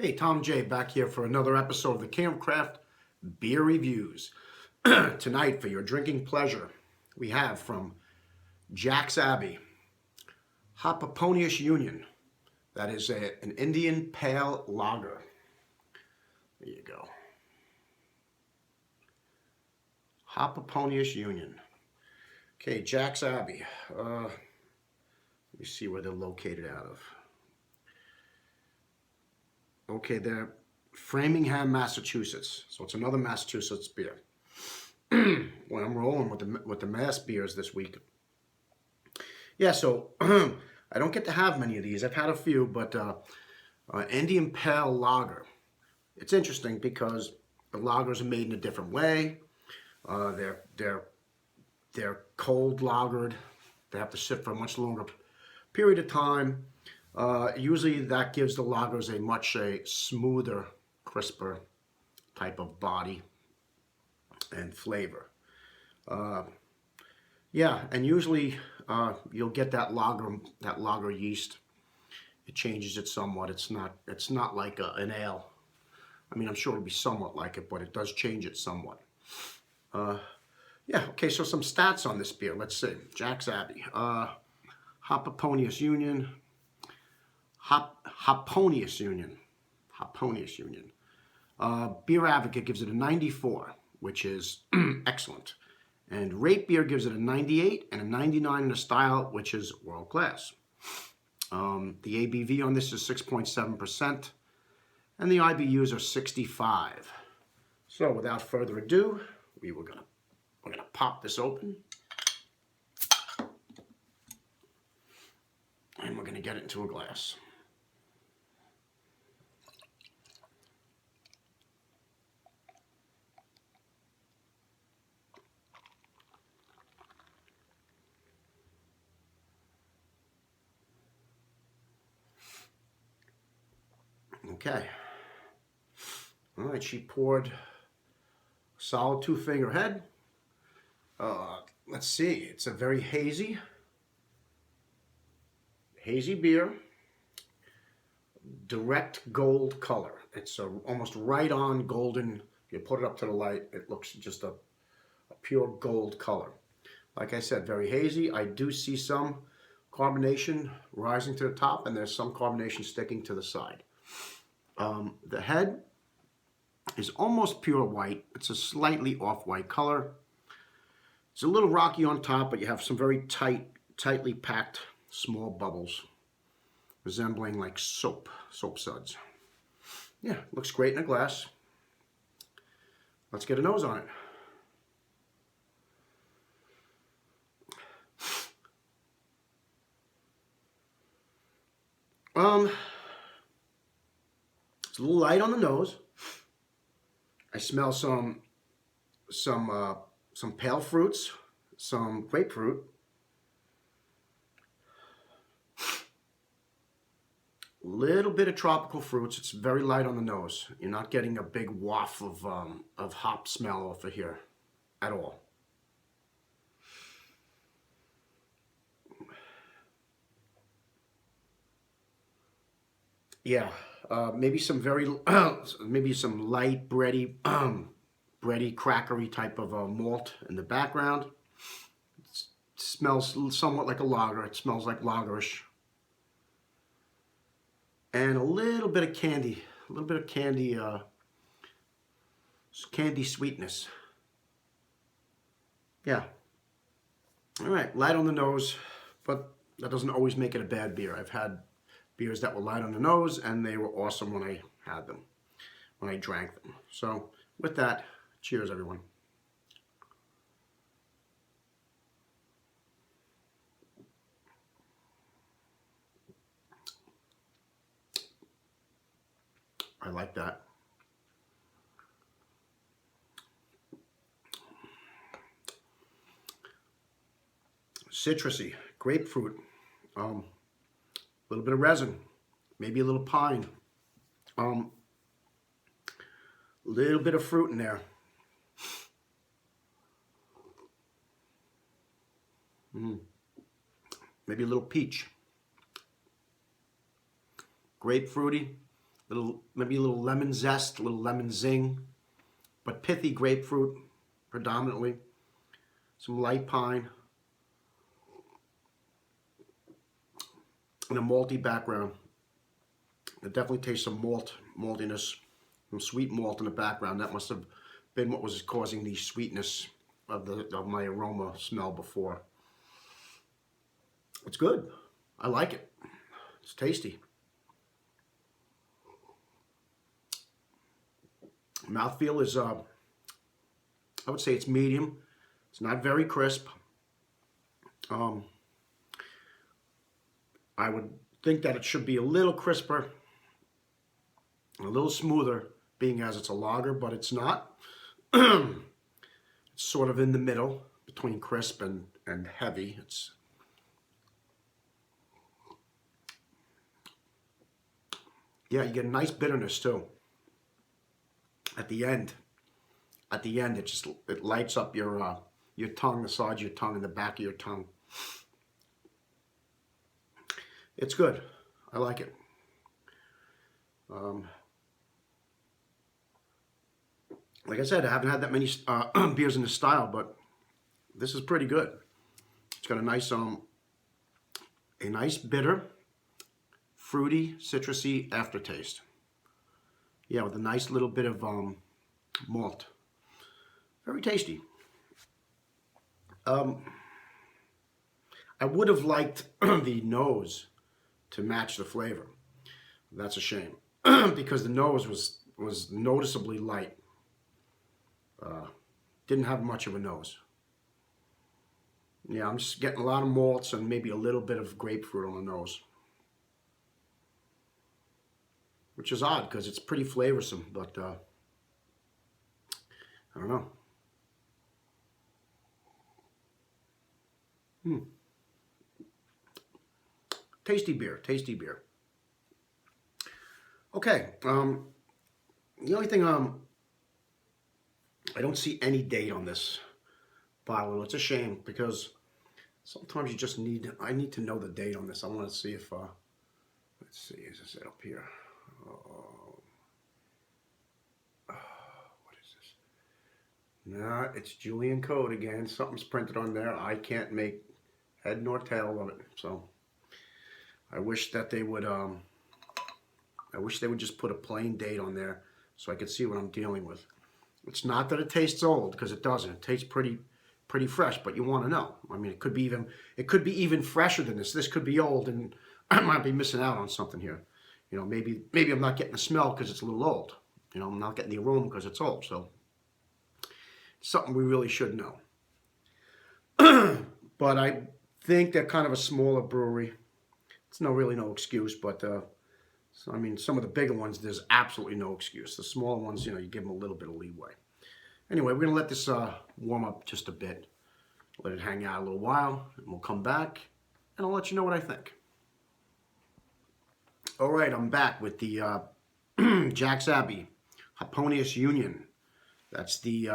Hey, Tom J back here for another episode of the Campcraft Beer Reviews. Tonight, for your drinking pleasure, we have from Jack's Abbey, Hoponius Union. That is an Indian Pale Lager. There you go. Hoponius Union. Okay, Jack's Abbey. Let me see where they're located out of. Okay, they're Framingham, Massachusetts. So it's another Massachusetts beer. Well, I'm rolling with the Mass beers this week. Yeah, so I don't get to have many of these. I've had a few, but Indian Pale Lager. It's interesting because the lagers are made in a different way. They're cold lagered. They have to sit for a much longer period of time. Usually that gives the lagers a much smoother, crisper type of body and flavor. Yeah, and usually you'll get that lager yeast. It changes it somewhat. It's not like an ale. I mean, I'm sure it'll be somewhat like it, but it does change it somewhat. Yeah, okay, so some stats on this beer. Let's see. Jack's Abbey. Hoponius Union. Hoponius Union. Hoponius Union. Beer Advocate gives it a 94, which is excellent. And Rate Beer gives it a 98 and a 99 in the style, which is world class. The ABV on this is 6.7%, and the IBUs are 65. So without further ado, we're gonna pop this open, and we're gonna get it into a glass. Okay. All right, she poured a solid 2-finger head. Let's see, it's a very hazy beer. Direct gold color. It's almost right on golden. You put it up to the light, it looks just a pure gold color. Like I said, very hazy. I do see some carbonation rising to the top, and there's some carbonation sticking to the side. The head is almost pure white. It's a slightly off-white color. It's a little rocky on top, but you have some very tightly packed small bubbles, resembling like soap suds. Yeah, looks great in a glass. Let's get a nose on it. It's a little light on the nose. I smell some pale fruits, some grapefruit. Little bit of tropical fruits. It's very light on the nose. You're not getting a big waft of hop smell off of here at all. Yeah, maybe some maybe some light bready, crackery type of malt in the background. It smells somewhat like a lager. It smells like lagerish. And a little bit of candy, candy sweetness. Yeah. All right, light on the nose, but that doesn't always make it a bad beer. I've had beers that were light on the nose, and they were awesome when I had them, when I drank them. So with that, cheers, everyone. I like that. Citrusy, grapefruit, a little bit of resin, maybe a little pine, a little bit of fruit in there. Maybe a little peach. Grapefruity, maybe a little lemon zest, a little lemon zing, but pithy grapefruit predominantly. Some light pine. And a malty background. It definitely tastes some maltiness, some sweet malt in the background. That must have been what was causing the sweetness of my aroma smell before. It's good. I like it. It's tasty. Mouthfeel is, I would say it's medium. It's not very crisp. I would think that it should be a little crisper, a little smoother, being as it's a lager, but it's not. It's sort of in the middle between crisp and heavy. Yeah, you get a nice bitterness too. At the end, it lights up your tongue, the sides of your tongue, and the back of your tongue. It's good. I like it. Like I said, I haven't had that many beers in this style, but this is pretty good. It's got a nice bitter, fruity, citrusy aftertaste. Yeah, with a nice little bit of malt. Very tasty. I would have liked the nose to match the flavor. That's a shame because the nose was noticeably light. Didn't have much of a nose. Yeah, I'm just getting a lot of malts and maybe a little bit of grapefruit on the nose. Which is odd because it's pretty flavorsome, but I don't know. Tasty beer, tasty beer. Okay, the only thing, I don't see any date on this bottle. It's a shame because sometimes you just I need to know the date on this. I want to see if, let's see, is this it up here? What is this? Nah, it's Julian code again. Something's printed on there. I can't make head nor tail of it. So I wish that they would just put a plain date on there so I could see what I'm dealing with. It's not that it tastes old, because it doesn't. It tastes pretty fresh, but you want to know. I mean, it could be even fresher than this. This could be old, and I might be missing out on something here. You know, maybe I'm not getting the smell because it's a little old. You know, I'm not getting the aroma because it's old. So it's something we really should know. But I think they're kind of a smaller brewery. It's really no excuse, but so, I mean, some of the bigger ones, there's absolutely no excuse. The smaller ones, you know, you give them a little bit of leeway. Anyway, we're going to let this warm up just a bit. Let it hang out a little while, and we'll come back, and I'll let you know what I think. All right, I'm back with the Jack's Abbey Hoponius Union. That's the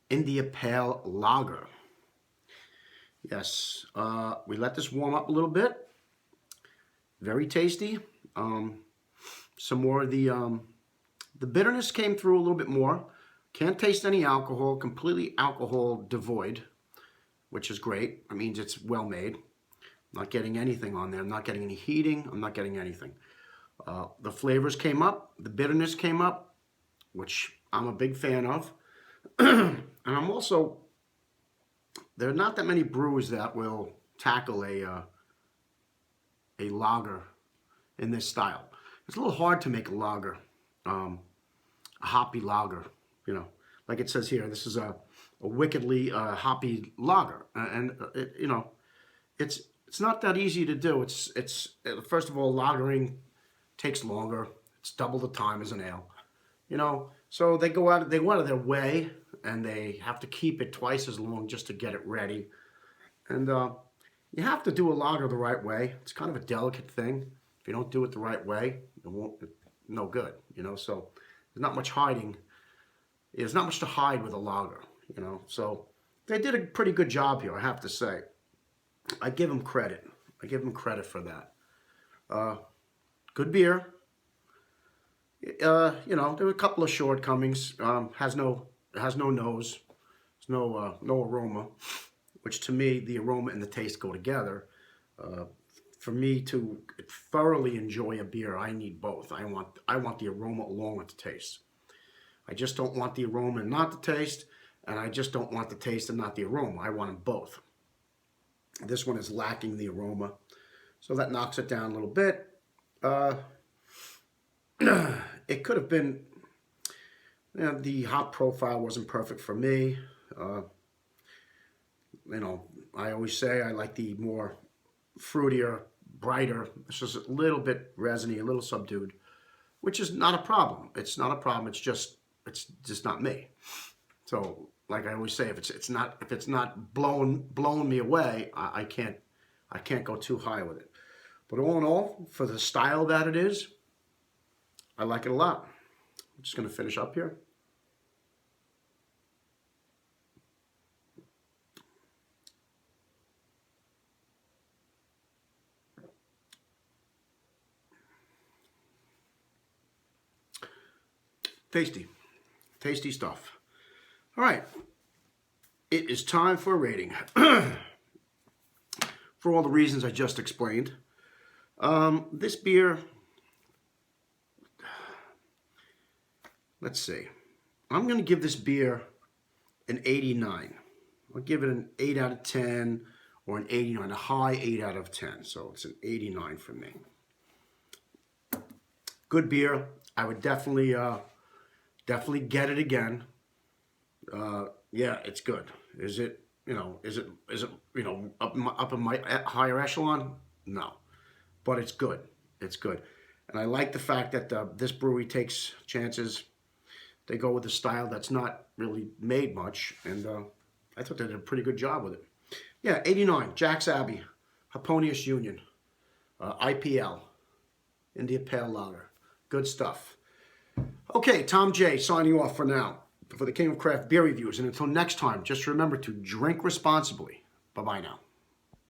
India Pale Lager. Yes, we let this warm up a little bit. Very tasty. Some more of the bitterness came through a little bit more. Can't taste any alcohol, completely alcohol devoid, which is great. That means it's well made. Not getting anything on there. I'm not getting any heating. I'm not getting anything. The flavors came up. The bitterness came up, which I'm a big fan of. And I'm also, there are not that many brewers that will tackle a lager in this style. It's a little hard to make a lager, a hoppy lager, you know. Like it says here, this is a wickedly hoppy lager. And, you know, it's not that easy to do. It's first of all, lagering takes longer. It's double the time as an ale, you know. So they go out of their way, and they have to keep it twice as long just to get it ready. And you have to do a lager the right way. It's kind of a delicate thing. If you don't do it the right way, it's no good, you know. So there's not much hiding. There's not much to hide with a lager, you know. So they did a pretty good job here, I have to say. I give them credit. I give them credit for that. Good beer. You know, there were a couple of shortcomings. Has no nose, there's no aroma, which to me the aroma and the taste go together. For me to thoroughly enjoy a beer, I need both. I want the aroma along with the taste. I just don't want the aroma and not the taste, and I just don't want the taste and not the aroma. I want them both. This one is lacking the aroma, so that knocks it down a little bit. It could have been, you know, the hop profile wasn't perfect for me. You know, I always say I like the more fruitier, brighter. It's just a little bit resiny, a little subdued, which is not a problem. It's not a problem. It's just not me. So, like I always say, if it's not blowing me away, I can't go too high with it. But all in all, for the style that it is, I like it a lot. I'm just going to finish up here. Tasty. Tasty stuff. All right. It is time for a rating. For all the reasons I just explained. This beer, let's see. I'm going to give this beer an 89. I'll give it an 8 out of 10 or an 89, a high 8 out of 10. So it's an 89 for me. Good beer. I would definitely get it again. Yeah, it's good. Is it up in my higher echelon? No, but it's good. It's good, and I like the fact that this brewery takes chances. They go with a style that's not really made much, and I thought they did a pretty good job with it. Yeah, 89, Jack's Abbey, Hoponius Union, IPL, India Pale Lager. Good stuff. Okay, Tom J. signing off for now for the King of Craft Beer Reviews. And until next time, just remember to drink responsibly. Bye-bye now.